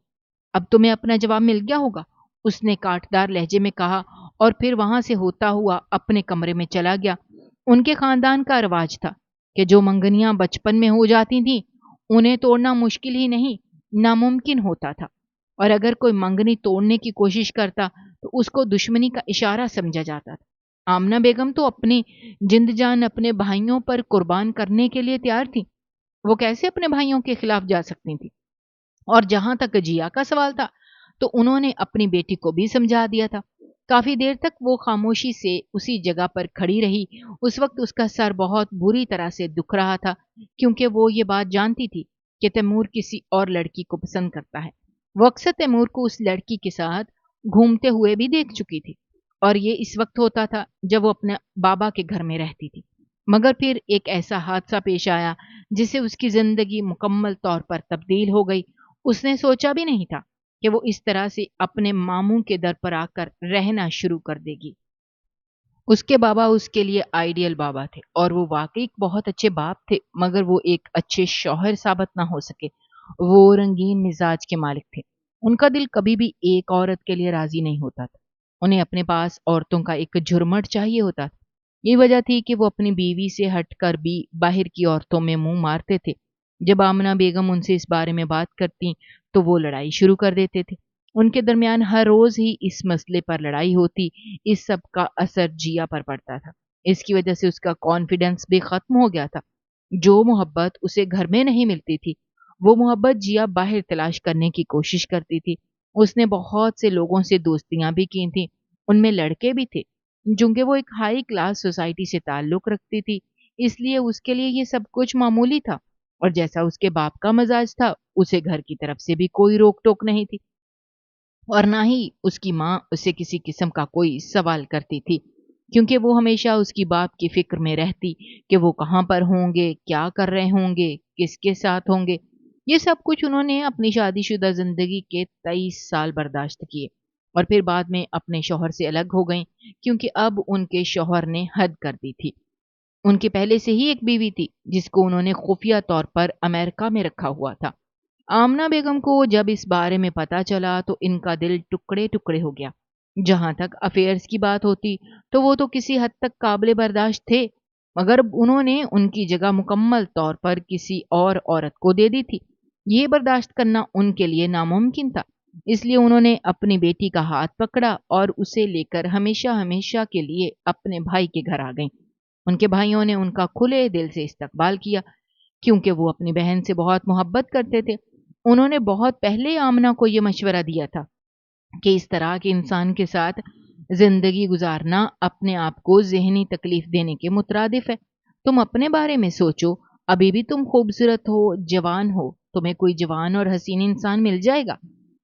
اب تمہیں اپنا جواب مل گیا ہوگا، اس نے کاٹدار لہجے میں کہا، اور پھر وہاں سے ہوتا ہوا اپنے کمرے میں چلا گیا۔ ان کے خاندان کا رواج تھا کہ جو منگنیاں بچپن میں ہو جاتی تھیں انہیں توڑنا مشکل ہی نہیں ناممکن ہوتا تھا، اور اگر کوئی منگنی توڑنے کی کوشش کرتا تو اس کو دشمنی کا اشارہ سمجھا جاتا تھا۔ آمنہ بیگم تو اپنی جند جان اپنے بھائیوں پر قربان کرنے کے لیے تیار تھی، وہ کیسے اپنے بھائیوں کے خلاف جا سکتی تھی؟ اور جہاں تک جیا کا سوال تھا تو انہوں نے اپنی بیٹی کو بھی سمجھا دیا تھا۔ کافی دیر تک وہ خاموشی سے اسی جگہ پر کھڑی رہی۔ اس وقت اس کا سر بہت بری طرح سے دکھ رہا تھا، کیونکہ وہ یہ بات جانتی تھی کہ تیمور کسی اور لڑکی کو پسند کرتا ہے۔ وہ اکثر تیمور کو اس لڑکی کے ساتھ گھومتے ہوئے بھی دیکھ چکی تھی، اور یہ اس وقت ہوتا تھا جب وہ اپنے بابا کے گھر میں رہتی تھی۔ مگر پھر ایک ایسا حادثہ پیش آیا جس سے اس کی زندگی مکمل طور پر تبدیل ہو گئی۔ اس نے سوچا بھی نہیں تھا کہ وہ اس طرح سے اپنے ماموں کے در پر آ کر رہنا شروع کر دے گی۔ اس کے بابا اس کے لیے آئیڈیل بابا تھے، اور وہ واقعی بہت اچھے باپ تھے، مگر وہ ایک اچھے شوہر ثابت نہ ہو سکے۔ وہ رنگین مزاج کے مالک تھے، ان کا دل کبھی بھی ایک عورت کے لیے راضی نہیں ہوتا تھا۔ انہیں اپنے پاس عورتوں کا ایک جھرمٹ چاہیے ہوتا تھا۔ یہ وجہ تھی کہ وہ اپنی بیوی سے ہٹ کر بھی باہر کی عورتوں میں منہ مارتے تھے۔ جب آمنہ بیگم ان سے اس بارے میں بات کرتی تو وہ لڑائی شروع کر دیتے تھے۔ ان کے درمیان ہر روز ہی اس مسئلے پر لڑائی ہوتی۔ اس سب کا اثر جیا پر پڑتا تھا، اس کی وجہ سے اس کا کانفیڈنس بھی ختم ہو گیا تھا۔ جو محبت اسے گھر میں نہیں ملتی تھی وہ محبت جیا باہر تلاش کرنے کی کوشش کرتی تھی۔ اس نے بہت سے لوگوں سے دوستیاں بھی کی تھیں، ان میں لڑکے بھی تھے۔ چونکہ وہ ایک ہائی کلاس سوسائٹی سے تعلق رکھتی تھی، اس لیے اس کے لیے یہ سب کچھ معمولی تھا، اور جیسا اس کے باپ کا مزاج تھا اسے گھر کی طرف سے بھی کوئی روک ٹوک نہیں تھی، اور نہ ہی اس کی ماں اسے کسی قسم کا کوئی سوال کرتی تھی، کیونکہ وہ ہمیشہ اس کی باپ کی فکر میں رہتی کہ وہ کہاں پر ہوں گے، کیا کر رہے ہوں گے، کس کے ساتھ ہوں گے۔ یہ سب کچھ انہوں نے اپنی شادی شدہ زندگی کے 23 سال برداشت کیے، اور پھر بعد میں اپنے شوہر سے الگ ہو گئیں، کیونکہ اب ان کے شوہر نے حد کر دی تھی۔ ان کی پہلے سے ہی ایک بیوی تھی جس کو انہوں نے خفیہ طور پر امریکہ میں رکھا ہوا تھا۔ آمنہ بیگم کو جب اس بارے میں پتا چلا تو ان کا دل ٹکڑے ٹکڑے ہو گیا۔ جہاں تک افیئرز کی بات ہوتی تو وہ تو کسی حد تک قابل برداشت تھے، مگر انہوں نے ان کی جگہ مکمل طور پر کسی اور عورت کو دے دی تھی۔ یہ برداشت کرنا ان کے لیے ناممکن تھا، اس لیے انہوں نے اپنی بیٹی کا ہاتھ پکڑا اور اسے لے کر ہمیشہ ہمیشہ کے لیے اپنے بھائی کے گھر آ گئیں۔ ان کے بھائیوں نے ان کا کھلے دل سے استقبال کیا، کیونکہ وہ اپنی بہن سے بہت محبت کرتے تھے۔ انہوں نے بہت پہلے آمنہ کو یہ مشورہ دیا تھا کہ اس طرح کے انسان کے ساتھ زندگی گزارنا اپنے آپ کو ذہنی تکلیف دینے کے مترادف ہے۔ تم اپنے بارے میں سوچو، ابھی بھی تم خوبصورت ہو، جوان ہو، تمہیں کوئی جوان اور حسین انسان مل جائے گا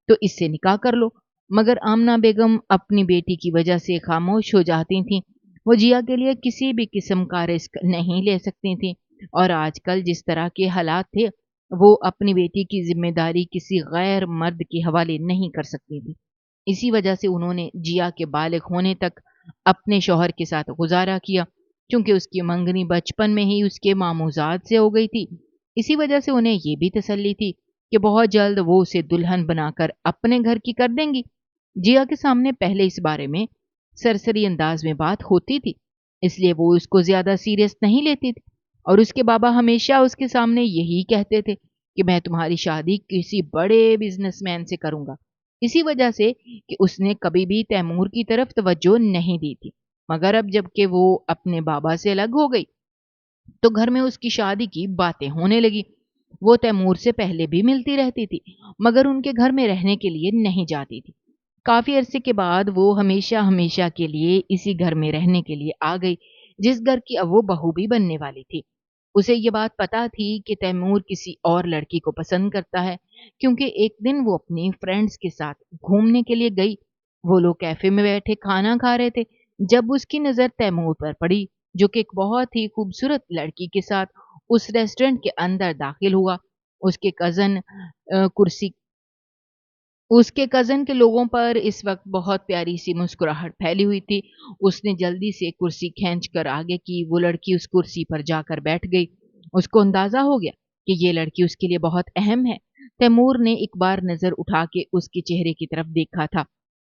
تو اس سے نکاح کر لو۔ مگر آمنہ بیگم اپنی بیٹی کی وجہ سے خاموش ہو جاتی تھیں۔ وہ جیا کے لیے کسی بھی قسم کا رسک نہیں لے سکتی تھیں، اور آج کل جس طرح کے حالات تھے وہ اپنی بیٹی کی ذمہ داری کسی غیر مرد کے حوالے نہیں کر سکتی تھی۔ اسی وجہ سے انہوں نے جیا کے بالغ ہونے تک اپنے شوہر کے ساتھ گزارا کیا، چونکہ اس کی منگنی بچپن میں ہی اس کے ماموزاد سے ہو گئی تھی۔ اسی وجہ سے انہیں یہ بھی تسلی تھی کہ بہت جلد وہ اسے دلہن بنا کر اپنے گھر کی کر دیں گی۔ جیا کے سامنے پہلے اس بارے میں سرسری انداز میں بات ہوتی تھی، اس لیے وہ اس کو زیادہ سیریس نہیں لیتی تھی، اور اس کے بابا ہمیشہ اس کے سامنے یہی کہتے تھے کہ میں تمہاری شادی کسی بڑے بزنس مین سے کروں گا، اسی وجہ سے کہ اس نے کبھی بھی تیمور کی طرف توجہ نہیں دی تھی۔ مگر اب جب کہ وہ اپنے بابا سے الگ ہو گئی تو گھر میں اس کی شادی کی باتیں ہونے لگی۔ وہ تیمور سے پہلے بھی ملتی رہتی تھی، مگر ان کے گھر میں رہنے کے لیے نہیں جاتی تھی۔ کافی عرصے کے بعد وہ ہمیشہ ہمیشہ کے لیے اسی گھر میں رہنے کے لیے آ گئی جس گھر کی اب وہ بہو بھی بننے والی تھی۔ اسے یہ بات پتا تھی کہ تیمور کسی اور لڑکی کو پسند کرتا ہے، کیونکہ ایک دن وہ اپنی فرینڈز کے ساتھ گھومنے کے لیے گئی۔ وہ لوگ کیفے میں بیٹھے کھانا کھا رہے تھے जब उसकी नज़र तैमूर पर पड़ी, जो कि एक बहुत ही खूबसूरत लड़की के साथ उस रेस्टोरेंट के अंदर दाखिल हुआ, उसके कज़न कुर्सी उसके कज़न के लोगों पर इस वक़्त बहुत प्यारी-सी मुस्कुराहट फैली हुई थी। उसने जल्दी से कुर्सी खींचकर आगे की, वो लड़की उस कुर्सी पर जाकर बैठ गई। उसको अंदाज़ा हो गया कि ये लड़की उसके लिए बहुत अहम है। तैमूर ने एक बार नज़र उठा के उसके चेहरे की तरफ देखा था,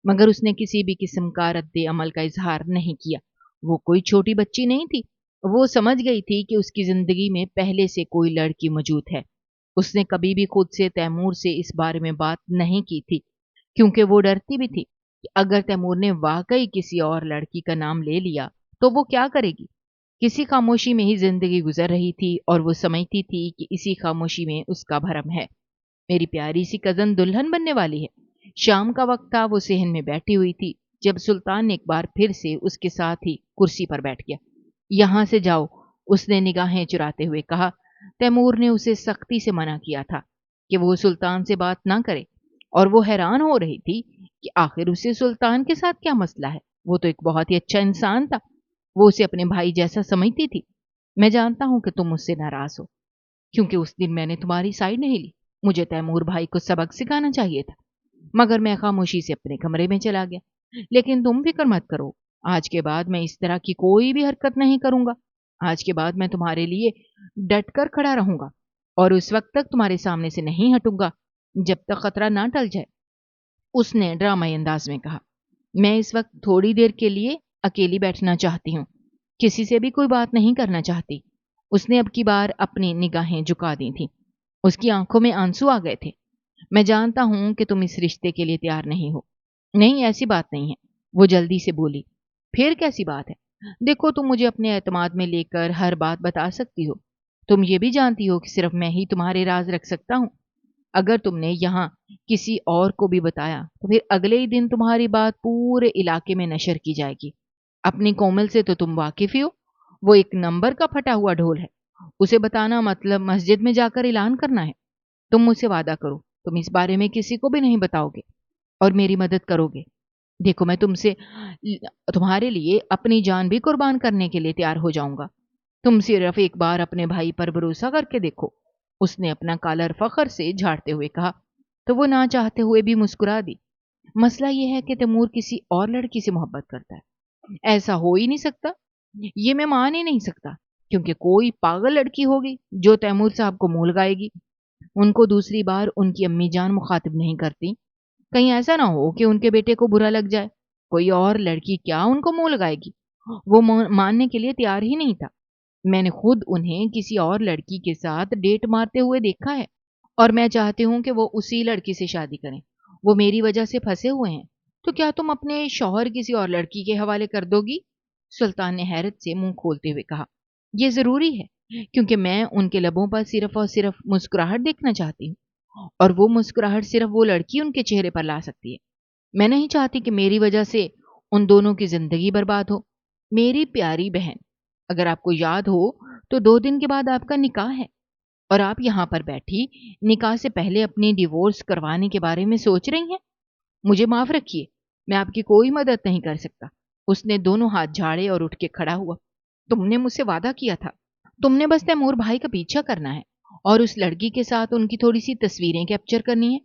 मगर उसने किसी भी किस्म का रद्द-ए-अमल का इज़हार नहीं किया। वो कोई छोटी बच्ची नहीं थी। वो समझ गई थी कि उसकी ज़िंदगी में पहले से कोई लड़की मौजूद है। उसने कभी भी खुद से तैमूर से इस बारे में बात नहीं की थी, क्योंकि वो डरती भी थी कि अगर तैमूर ने वाक़ई किसी और लड़की का नाम ले लिया, तो वो क्या करेगी? किसी खामोशी में ही ज़िंदगी गुज़र रही थी और वो समझती थी कि इसी खामोशी में उसका भरम है। मेरी प्यारी सी कज़न दुल्हन बनने वाली है। शाम का वक़्त था, वो सेहन में बैठी हुई थी, जब सुल्तान एक बार फिर से उसके साथ ही कुर्सी पर बैठ गया। यहाँ से जाओ, उसने निगाहें चुराते हुए कहा। तैमूर ने उसे सख्ती से मना किया था कि वो सुल्तान से बात ना करे, और वो हैरान हो रही थी कि आखिर उसे सुल्तान के साथ क्या मसला है। वो तो एक बहुत ही अच्छा इंसान था। वो उसे अपने भाई जैसा समझती थी। मैं जानता हूँ कि तुम मुझसे नाराज़ हो, क्योंकि उस दिन मैंने तुम्हारी साइड नहीं ली। मुझे तैमूर भाई को सबक सिखाना चाहिए था, मगर मैं खामोशी से अपने कमरे में चला गया। लेकिन तुम फ़िक्र मत करो, आज के बाद मैं इस तरह की कोई भी हरकत नहीं करूँगा। आज के बाद मैं तुम्हारे लिए डट कर खड़ा रहूँगा और उस वक़्त तक तुम्हारे सामने से नहीं हटूँगा, जब तक खतरा ना टल जाए। उसने ड्रामाई अंदाज में कहा। मैं इस वक़्त थोड़ी देर के लिए अकेली बैठना चाहती हूँ, किसी से भी कोई बात नहीं करना चाहती। उसने अब की बार अपनी निगाहें झुका दी थीं। उसकी आँखों में आंसू आ गए थे। मैं जानता हूँ कि तुम इस रिश्ते के लिए तैयार नहीं हो। नहीं, ऐसी बात नहीं है, वो जल्दी से बोली। फिर कैसी बात है? देखो, तुम मुझे अपने एतमाद में लेकर हर बात बता सकती हो। तुम ये भी जानती हो कि सिर्फ मैं ही तुम्हारे राज रख सकता हूँ। अगर तुमने यहाँ किसी और को भी बताया, तो फिर अगले ही दिन तुम्हारी बात पूरे इलाके में नशर की जाएगी। अपनी कोमल से तो तुम वाकिफ ही हो। वो एक नंबर का फटा हुआ ढोल है। उसे बताना मतलब मस्जिद में जाकर ऐलान करना है। तुम मुझसे वादा करो, तुम इस बारे में किसी को भी नहीं बताओगे और मेरी मदद करोगे। देखो, मैं तुम्हारे लिए अपनी जान भी कुर्बान करने के लिए तैयार हो जाऊंगा। तुम सिर्फ एक बार अपने भाई पर भरोसा करके देखो। उसने अपना कॉलर फखर से झाड़ते हुए कहा। तो वो ना चाहते हुए भी मुस्कुरा दी। मसला यह है कि तैमूर किसी और लड़की से मोहब्बत करता है। ऐसा हो ही नहीं सकता। ये मैं मान ही नहीं सकता, क्योंकि कोई पागल लड़की होगी जो तैमूर साहब को मुँह लगाएगी। उनको दूसरी बार उनकी अम्मी जान मुखातिब नहीं करती। कहीं ऐसा ना हो कि उनके बेटे को बुरा लग जाए। कोई और लड़की क्या उनको मुँह लगाएगी? वो मानने के लिए तैयार ही नहीं था। मैंने खुद उन्हें किसी और लड़की के साथ डेट मारते हुए देखा है, और मैं चाहती हूँ कि वो उसी लड़की से शादी करें। वो मेरी वजह से फंसे हुए हैं। तो क्या तुम अपने शौहर किसी और लड़की के हवाले कर दोगी? सुल्तान ने हैरत से मुंह खोलते हुए कहा। ये जरूरी है, क्योंकि मैं उनके लबों पर सिर्फ और सिर्फ मुस्कुराहट देखना चाहती हूँ, और वो मुस्कुराहट सिर्फ वो लड़की उनके चेहरे पर ला सकती है। मैं नहीं चाहती कि मेरी वजह से उन दोनों की जिंदगी बर्बाद हो। मेरी प्यारी बहन, अगर आपको याद हो, तो 2 दिन के बाद आपका निकाह है, और आप यहाँ पर बैठी निकाह से पहले अपनी डिवोर्स करवाने के बारे में सोच रही हैं। मुझे माफ रखिए, मैं आपकी कोई मदद नहीं कर सकता। उसने दोनों हाथ झाड़े और उठ के खड़ा हुआ। तुमने मुझसे वादा किया था। तुमने बस तैमूर भाई का पीछा करना है और उस लड़की के साथ उनकी थोड़ी सी तस्वीरें कैप्चर करनी है।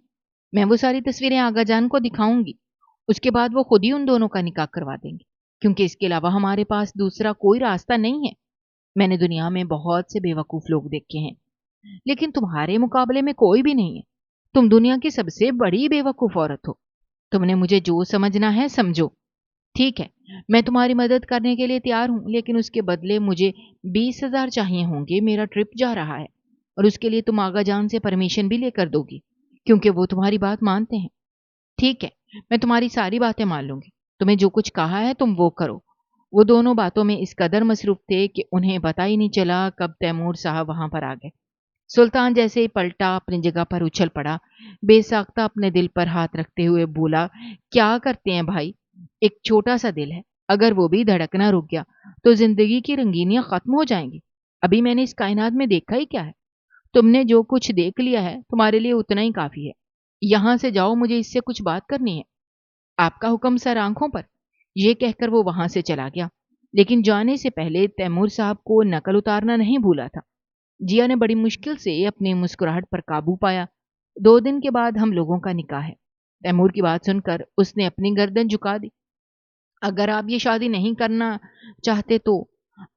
मैं वो सारी तस्वीरें आगा जान को दिखाऊंगी। उसके बाद वो खुद ही उन दोनों का निकाह करवा देंगे, क्योंकि इसके अलावा हमारे पास दूसरा कोई रास्ता नहीं है। मैंने दुनिया में बहुत से बेवकूफ लोग देखे हैं, लेकिन तुम्हारे मुकाबले में कोई भी नहीं है। तुम दुनिया की सबसे बड़ी बेवकूफ औरत हो। तुमने मुझे जो समझना है समझो। ठीक है, मैं तुम्हारी मदद करने के लिए तैयार हूँ, लेकिन उसके बदले मुझे 20,000 चाहिए होंगे। मेरा ट्रिप जा रहा है, और उसके लिए तुम आगा जान से परमिशन भी लेकर दोगी, क्योंकि वो तुम्हारी बात मानते हैं। ठीक है, मैं तुम्हारी सारी बातें मान लूंगी। तुम्हें जो कुछ कहा है तुम वो करो। वो दोनों बातों में इस कदर मसरूफ थे कि उन्हें पता ही नहीं चला कब तैमूर साहब वहां पर आ गए। सुल्तान जैसे ही पलटा, अपनी जगह पर उछल पड़ा। बेसाख्ता अपने दिल पर हाथ रखते हुए बोला, क्या करते हैं भाई? एक छोटा सा दिल है, अगर वो भी धड़कना रुक गया तो जिंदगी की रंगीनियां खत्म हो जाएंगी। अभी मैंने इस कायनात में देखा ही क्या है? तुमने जो कुछ देख लिया है तुम्हारे लिए उतना ही काफी है। यहां से जाओ, मुझे इससे कुछ बात करनी है। आपका हुक्म सर, आंखों पर। یہ کہہ کر وہ وہاں سے چلا گیا، لیکن جانے سے پہلے تیمور صاحب کو نقل اتارنا نہیں بھولا تھا۔ جیا نے بڑی مشکل سے اپنی مسکراہٹ پر قابو پایا۔ 2 دن کے بعد ہم لوگوں کا نکاح ہے۔ تیمور کی بات سن کر اس نے اپنی گردن جھکا دی۔ اگر آپ یہ شادی نہیں کرنا چاہتے تو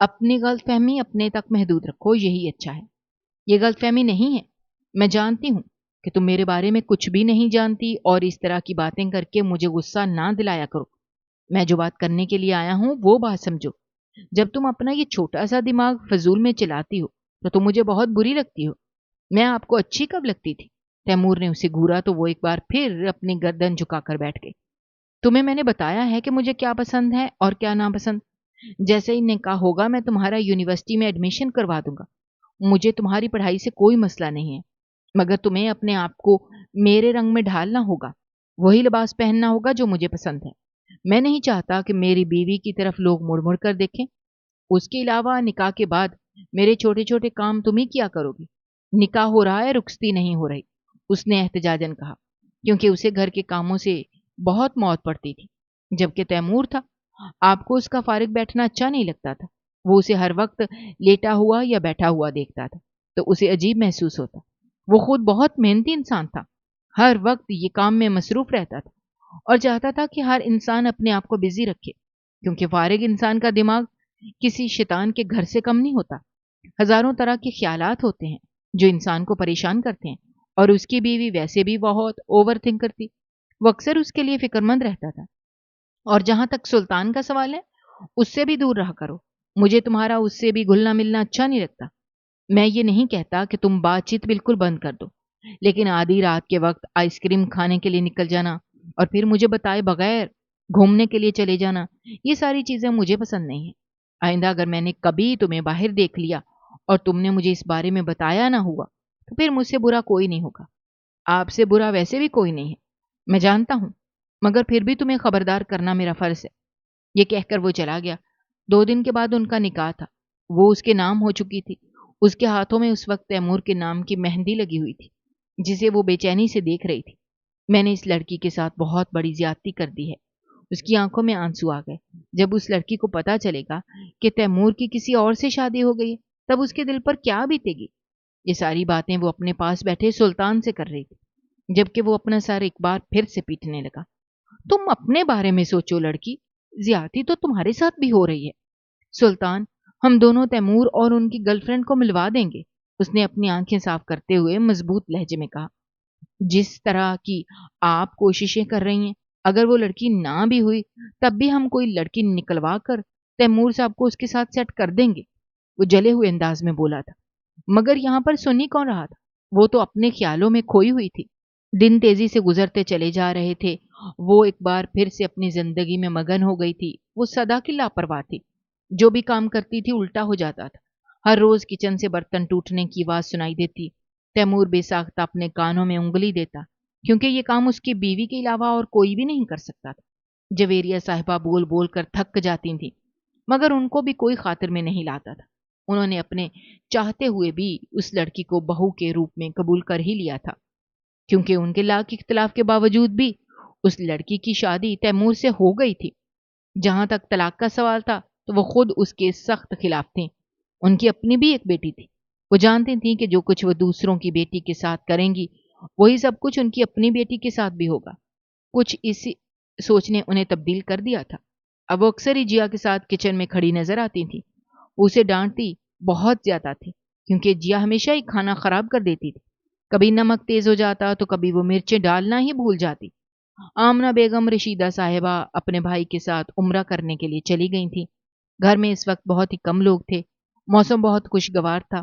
اپنی غلط فہمی اپنے تک محدود رکھو، یہی اچھا ہے۔ یہ غلط فہمی نہیں ہے، میں جانتی ہوں کہ تم میرے بارے میں کچھ بھی نہیں جانتی، اور اس طرح کی باتیں کر کے مجھے غصہ نہ دلایا کرو۔ میں جو بات کرنے کے لیے آیا ہوں وہ بات سمجھو۔ جب تم اپنا یہ چھوٹا سا دماغ فضول میں چلاتی ہو تو تم مجھے بہت بری لگتی ہو۔ میں آپ کو اچھی کب لگتی تھی؟ تیمور نے اسے گھورا تو وہ ایک بار پھر اپنی گردن جھکا کر بیٹھ گئی۔ تمہیں میں نے بتایا ہے کہ مجھے کیا پسند ہے اور کیا ناپسند۔ جیسے ہی نکاح ہوگا میں تمہارا یونیورسٹی میں ایڈمیشن کروا دوں گا۔ مجھے تمہاری پڑھائی سے کوئی مسئلہ نہیں ہے، مگر تمہیں اپنے آپ کو میرے رنگ میں ڈھالنا ہوگا، وہی لباس پہننا ہوگا جو مجھے پسند ہے۔ میں نہیں چاہتا کہ میری بیوی کی طرف لوگ مڑ مڑ کر دیکھیں۔ اس کے علاوہ نکاح کے بعد میرے چھوٹے چھوٹے کام تم ہی کیا کرو گی۔ نکاح ہو رہا ہے، رخصتی نہیں ہو رہی، اس نے احتجاجاً کہا، کیونکہ اسے گھر کے کاموں سے بہت موت پڑتی تھی۔ جبکہ تیمور تھا، آپ کو اس کا فارغ بیٹھنا اچھا نہیں لگتا تھا۔ وہ اسے ہر وقت لیٹا ہوا یا بیٹھا ہوا دیکھتا تھا تو اسے عجیب محسوس ہوتا۔ وہ خود بہت محنتی انسان تھا، ہر وقت یہ کام میں مصروف رہتا تھا اور چاہتا تھا کہ ہر انسان اپنے آپ کو بزی رکھے، کیونکہ فارغ انسان کا دماغ کسی شیطان کے گھر سے کم نہیں ہوتا۔ ہزاروں طرح کے خیالات ہوتے ہیں جو انسان کو پریشان کرتے ہیں، اور اس کی بیوی ویسے بھی بہت اوور تھنک کرتی، وہ اکثر اس کے لیے فکر مند رہتا تھا۔ اور جہاں تک سلطان کا سوال ہے، اس سے بھی دور رہا کرو، مجھے تمہارا اس سے بھی گھلنا ملنا اچھا نہیں لگتا۔ میں یہ نہیں کہتا کہ تم بات چیت بالکل بند کر دو، لیکن آدھی رات کے وقت آئس کریم کھانے کے لیے نکل جانا اور پھر مجھے بتائے بغیر گھومنے کے لیے چلے جانا، یہ ساری چیزیں مجھے پسند نہیں ہیں۔ آئندہ اگر میں نے کبھی تمہیں باہر دیکھ لیا اور تم نے مجھے اس بارے میں بتایا نہ ہوا تو پھر مجھ سے برا کوئی نہیں ہوگا۔ آپ سے برا ویسے بھی کوئی نہیں ہے، میں جانتا ہوں، مگر پھر بھی تمہیں خبردار کرنا میرا فرض ہے۔ یہ کہہ کر وہ چلا گیا۔ 2 دن کے بعد ان کا نکاح تھا۔ وہ اس کے نام ہو چکی تھی۔ اس کے ہاتھوں میں اس وقت تیمور کے نام کی مہندی لگی ہوئی تھی، جسے وہ بے چینی سے دیکھ رہی تھی۔ میں نے اس لڑکی کے ساتھ بہت بڑی زیادتی کر دی ہے۔ اس کی آنکھوں میں آنسو آ گئے۔ جب اس لڑکی کو پتا چلے گا کہ تیمور کی کسی اور سے شادی ہو گئی ہے، تب اس کے دل پر کیا بیتے گی؟ یہ ساری باتیں وہ اپنے پاس بیٹھے سلطان سے کر رہی تھی، جبکہ وہ اپنا سر ایک بار پھر سے پیٹنے لگا۔ تم اپنے بارے میں سوچو لڑکی، زیادتی تو تمہارے ساتھ بھی ہو رہی ہے۔ سلطان، ہم دونوں تیمور اور ان کی گرل فرینڈ کو ملوا دیں گے، اس نے اپنی آنکھیں صاف کرتے ہوئے مضبوط لہجے میں کہا۔ جس طرح کی آپ کوششیں کر رہی ہیں، اگر وہ لڑکی نہ بھی ہوئی تب بھی ہم کوئی لڑکی نکلوا کر تیمور صاحب کو اس کے ساتھ سیٹ کر دیں گے، وہ جلے ہوئے انداز میں بولا تھا۔ مگر یہاں پر سنی کون رہا تھا؟ وہ تو اپنے خیالوں میں کھوئی ہوئی تھی۔ دن تیزی سے گزرتے چلے جا رہے تھے۔ وہ ایک بار پھر سے اپنی زندگی میں مگن ہو گئی تھی۔ وہ سدا کی لاپرواہ تھی، جو بھی کام کرتی تھی الٹا ہو جاتا تھا۔ ہر روز کچن سے برتن ٹوٹنے کی آواز سنائی دیتی۔ تیمور بے ساختہ اپنے کانوں میں انگلی دیتا، کیونکہ یہ کام اس کی بیوی کے علاوہ اور کوئی بھی نہیں کر سکتا تھا۔ جویریہ صاحبہ بول بول کر تھک جاتی تھیں، مگر ان کو بھی کوئی خاطر میں نہیں لاتا تھا۔ انہوں نے اپنے چاہتے ہوئے بھی اس لڑکی کو بہو کے روپ میں قبول کر ہی لیا تھا، کیونکہ ان کے لاکھ اختلاف کے باوجود بھی اس لڑکی کی شادی تیمور سے ہو گئی تھی۔ جہاں تک طلاق کا سوال تھا تو وہ خود اس کے سخت خلاف تھیں۔ ان کی اپنی بھی ایک بیٹی تھی۔ وہ جانتی تھیں کہ جو کچھ وہ دوسروں کی بیٹی کے ساتھ کریں گی، وہی سب کچھ ان کی اپنی بیٹی کے ساتھ بھی ہوگا۔ کچھ اسی سوچ نے انہیں تبدیل کر دیا تھا۔ اب وہ اکثر ہی جیا کے ساتھ کچن میں کھڑی نظر آتی تھی۔ وہ اسے ڈانٹتی بہت زیادہ تھی، کیونکہ جیا ہمیشہ ہی کھانا خراب کر دیتی تھی۔ کبھی نمک تیز ہو جاتا تو کبھی وہ مرچیں ڈالنا ہی بھول جاتی۔ آمنہ بیگم رشیدہ صاحبہ اپنے بھائی کے ساتھ عمرہ کرنے کے لیے چلی گئی تھیں۔ گھر میں اس وقت بہت ہی کم لوگ تھے۔ موسم بہت خوشگوار تھا۔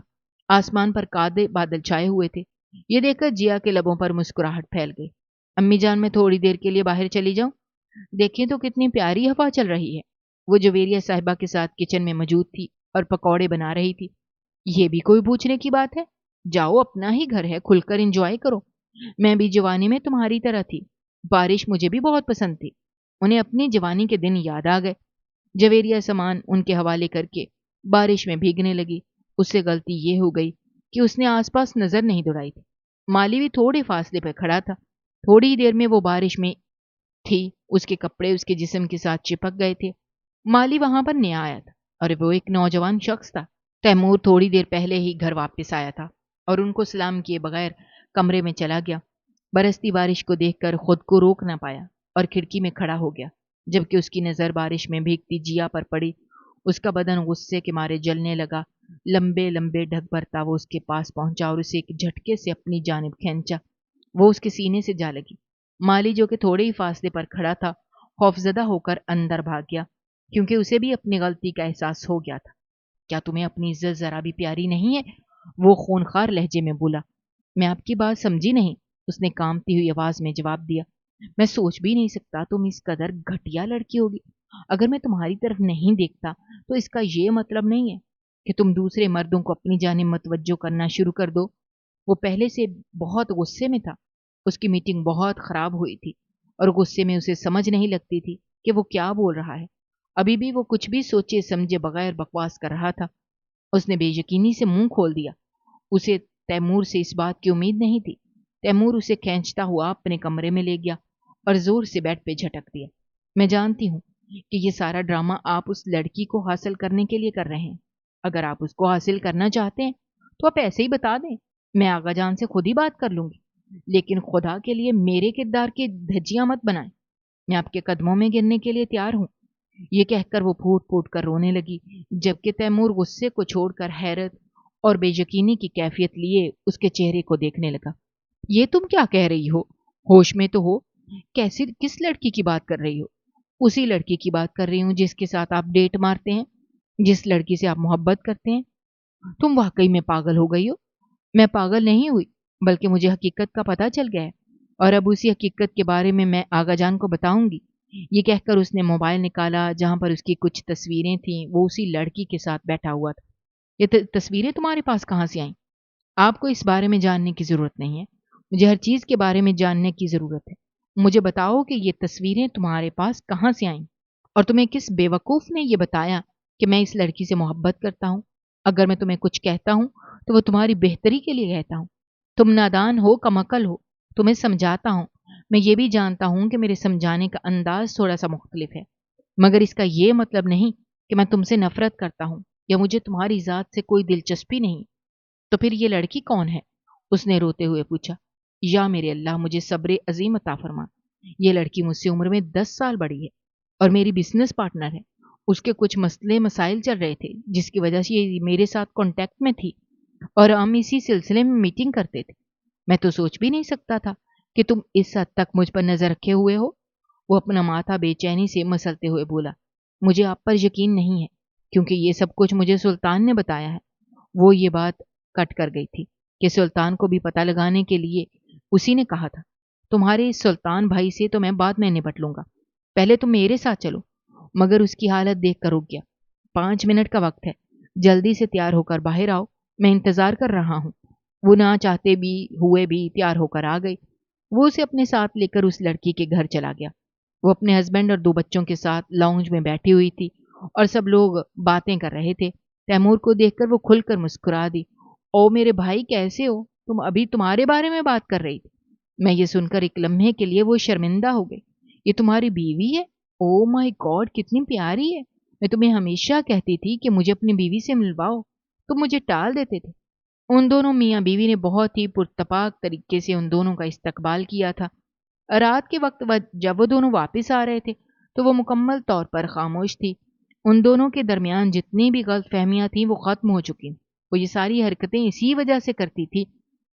آسمان پر کالے بادل چھائے ہوئے تھے۔ یہ دیکھ کر جیا کے لبوں پر مسکراہٹ پھیل گئی۔ امی جان، میں تھوڑی دیر کے لیے باہر چلی جاؤں؟ دیکھیں تو کتنی پیاری ہوا چل رہی ہے۔ وہ جویریہ صاحبہ کے ساتھ کچن میں موجود تھی اور پکوڑے بنا رہی تھی۔ یہ بھی کوئی پوچھنے کی بات ہے؟ جاؤ، اپنا ہی گھر ہے، کھل کر انجوائے کرو۔ میں بھی جوانی میں تمہاری طرح تھی۔ بارش مجھے بھی بہت پسند تھی۔ انہیں اپنی جوانی کے دن یاد آ گئے۔ جویریہ سامان ان کے حوالے کر کے بارش میں بھیگنے لگی۔ اس سے غلطی یہ ہو گئی کہ اس نے آس پاس نظر نہیں دوڑائی تھی۔ مالی بھی تھوڑے فاصلے پہ کھڑا تھا۔ تھوڑی ہی دیر میں وہ بارش میں थी, उसके कपड़े उसके जिस्म के साथ चिपक गए थे। माली वहां पर नया आया था और वो एक नौजवान शख्स था। तैमूर थोड़ी देर पहले ही घर वापस आया था और उनको सलाम किए बगैर कमरे में चला गया। बरसती बारिश को देखकर खुद को रोक ना पाया और खिड़की में खड़ा हो गया। जबकि उसकी नजर बारिश में भीगती जिया पर पड़ी, उसका बदन गुस्से के मारे जलने लगा। लंबे लंबे ढक भरता वो उसके पास पहुंचा और उसे एक झटके से अपनी जानिब खींचा। वो उसके सीने से जा लगी। माली, जो कि थोड़े ही फासले पर खड़ा था, खौफजदा होकर अंदर भाग गया, क्योंकि उसे भी अपनी गलती का एहसास हो गया था। क्या तुम्हें अपनी इज्जत जरा भी प्यारी नहीं है? वो खूनखार लहजे में बोला। मैं आपकी बात समझी नहीं, उसने कांपती हुई आवाज में जवाब दिया। मैं सोच भी नहीं सकता तुम इस कदर घटिया लड़की होगी। अगर मैं तुम्हारी तरफ नहीं देखता तो इसका ये मतलब नहीं है कि तुम दूसरे मर्दों को अपनी जानिब मतवज्जो करना शुरू कर दो। वो पहले से बहुत गुस्से में था। उसकी मीटिंग बहुत खराब हुई थी और गुस्से में उसे समझ नहीं लगती थी कि वो क्या बोल रहा है। अभी भी वो कुछ भी सोचे समझे बगैर बकवास कर रहा था। उसने बेयकीनी से मुंह खोल दिया। उसे तैमूर से इस बात की उम्मीद नहीं थी। तैमूर उसे खींचता हुआ अपने कमरे में ले गया और जोर से बेड पे झटक दिया। मैं जानती हूँ कि ये सारा ड्रामा आप उस लड़की को हासिल करने के लिए कर रहे हैं। अगर आप उसको हासिल करना चाहते हैं तो आप ऐसे ही बता दें, मैं आगा जान से खुद ही बात कर लूंगी। लेकिन खुदा के लिए मेरे किरदार की धज्जियां मत बनाएं। मैं आपके कदमों में गिरने के लिए तैयार हूं। ये कहकर वो फूट फूट कर रोने लगी, जबकि तैमूर गुस्से को छोड़कर हैरत और बेयकीनी की कैफियत लिए उसके चेहरे को देखने लगा। ये तुम क्या कह रही हो? होश में तो हो? कैसी किस लड़की की बात कर रही हो? उसी लड़की की बात कर रही हूं जिसके साथ आप डेट मारते हैं, जिस लड़की से आप मोहब्बत करते हैं। तुम वाकई में पागल हो गई हो। मैं पागल नहीं हुई, बल्कि मुझे हकीकत का पता चल गया है और अब उसी हकीकत के बारे में मैं आगाजान को बताऊंगी। ये कहकर उसने मोबाइल निकाला जहां पर उसकी कुछ तस्वीरें थीं। वो उसी लड़की के साथ बैठा हुआ था। ये तस्वीरें तुम्हारे पास कहाँ से आईं? आपको इस बारे में जानने की जरूरत नहीं है। मुझे हर चीज के बारे में जानने की जरूरत है। मुझे बताओ कि ये तस्वीरें तुम्हारे पास कहाँ से आईं और तुम्हें किस बेवकूफ ने ये बताया कि मैं इस लड़की से मोहब्बत करता हूँ। अगर मैं तुम्हें कुछ कहता हूँ तो वो तुम्हारी बेहतरी के लिए कहता हूँ। तुम नादान हो, कमअकल हो। तुम्हें समझाता हूँ। मैं ये भी जानता हूँ कि मेरे समझाने का अंदाज थोड़ा सा मुख्तलिफ है, मगर इसका ये मतलब नहीं कि मैं तुमसे नफरत करता हूँ या मुझे तुम्हारी जात से कोई दिलचस्पी नहीं। तो फिर ये लड़की कौन है? उसने रोते हुए पूछा। या मेरे अल्लाह, मुझे सब्र अजीम अता फरमा। ये लड़की मुझसे उम्र में 10 साल बड़ी है और मेरी बिजनेस पार्टनर है। उसके कुछ मसले मसाइल चल रहे थे जिसकी वजह से ये मेरे साथ कांटेक्ट में थी और हम इसी सिलसिले में मीटिंग करते थे। मैं तो सोच भी नहीं सकता था कि तुम इस हद तक मुझ पर नजर रखे हुए हो। वो अपना माथा बेचैनी से मसलते हुए बोला। मुझे आप पर यकीन नहीं है, क्योंकि ये सब कुछ मुझे सुल्तान ने बताया है। वो ये बात कट कर गई थी कि सुल्तान को भी पता लगाने के लिए उसी ने कहा था। तुम्हारे इस सुल्तान भाई से तो मैं बाद में निपट लूंगा, पहले तुम मेरे साथ चलो। मगर उसकी हालत देख कर रुक गया। 5 मिनट का वक्त है, जल्दी से तैयार होकर बाहर आओ, मैं इंतजार कर रहा हूं। वो ना चाहते भी हुए भी तैयार होकर आ गई। वो उसे अपने साथ लेकर उस लड़की के घर चला गया। वो अपने हस्बैंड और 2 बच्चों के साथ लाउंज में बैठी हुई थी और सब लोग बातें कर रहे थे। तैमूर को देखकर वो खुलकर मुस्कुरा दी। ओ मेरे भाई, कैसे हो तुम? अभी तुम्हारे बारे में बात कर रही थी। मैं ये सुनकर एक लम्हे के लिए वो शर्मिंदा हो गई। ये तुम्हारी बीवी है? ओ माय गॉड, कितनी प्यारी है। मैं तुम्हें हमेशा कहती थी कि मुझे अपनी बीवी से मिलवाओ, तुम मुझे टाल देते थे। उन दोनों मियाँ बीवी ने बहुत ही पुरतपाक तरीके से उन दोनों का इस्तकबाल किया था। रात के वक्त जब वो दोनों वापस आ रहे थे तो वो मुकम्मल तौर पर खामोश थी। उन दोनों के दरमियान जितनी भी गलत फहमियाँ थीं वो खत्म हो चुकी। वो ये सारी हरकतें इसी वजह से करती थी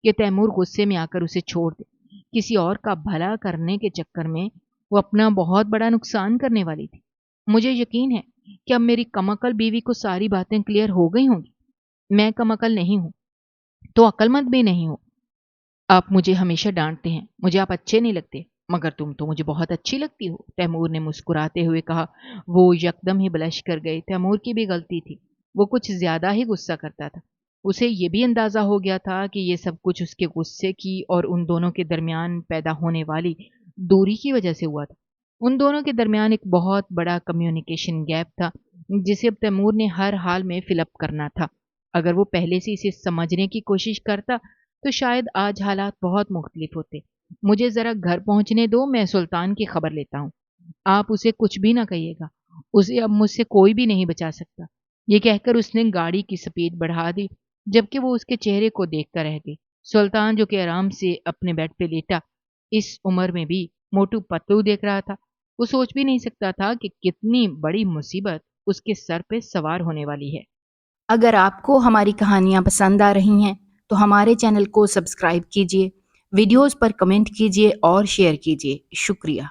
कि तैमूर गुस्से में आकर उसे छोड़ दे। किसी और का भला करने के चक्कर में वो अपना बहुत बड़ा नुकसान करने वाली थी। मुझे यकीन है कि अब मेरी कमअकल बीवी को सारी बातें क्लियर हो गई होंगी। मैं कमअकल नहीं हूं तो अक्लमंद भी नहीं हूं। आप मुझे हमेशा डांटते हैं, मुझे आप अच्छे नहीं लगते, मगर तुम तो मुझे बहुत अच्छी लगती हो, तैमूर ने मुस्कुराते हुए कहा। वो यकदम ही ब्लश कर गए। तैमूर की भी गलती थी, वो कुछ ज्यादा ही गुस्सा करता था। उसे ये भी अंदाजा हो गया था कि ये सब कुछ उसके गुस्से की और उन दोनों के दरमियान पैदा होने वाली दूरी की वजह से हुआ था। उन दोनों के दरमियान एक बहुत बड़ा कम्युनिकेशन गैप था जिसे अब तैमूर ने हर हाल में फिलअप करना था। अगर वो पहले से इसे समझने की कोशिश करता तो शायद आज हालात बहुत मुख्तलिफ होते। مجھے ذرا گھر پہنچنے دو، میں سلطان کی خبر لیتا ہوں۔ آپ اسے کچھ بھی نہ کہیے گا، اسے اب مجھ سے کوئی بھی نہیں بچا سکتا۔ یہ کہہ کر اس نے گاڑی کی سپیڈ بڑھا دی، جبکہ وہ اس کے چہرے کو دیکھتا رہ گئی۔ سلطان جو کہ آرام سے اپنے بیڈ پہ لیٹا اس عمر میں بھی موٹو پتلو دیکھ رہا تھا، وہ سوچ بھی نہیں سکتا تھا کہ کتنی بڑی مصیبت اس کے سر پہ سوار ہونے والی ہے۔ اگر آپ کو ہماری کہانیاں پسند آ رہی ہیں تو ہمارے چینل کو سبسکرائب کیجیے، ویڈیوز پر کمنٹ کیجیے اور شیئر کیجیے۔ شکریہ۔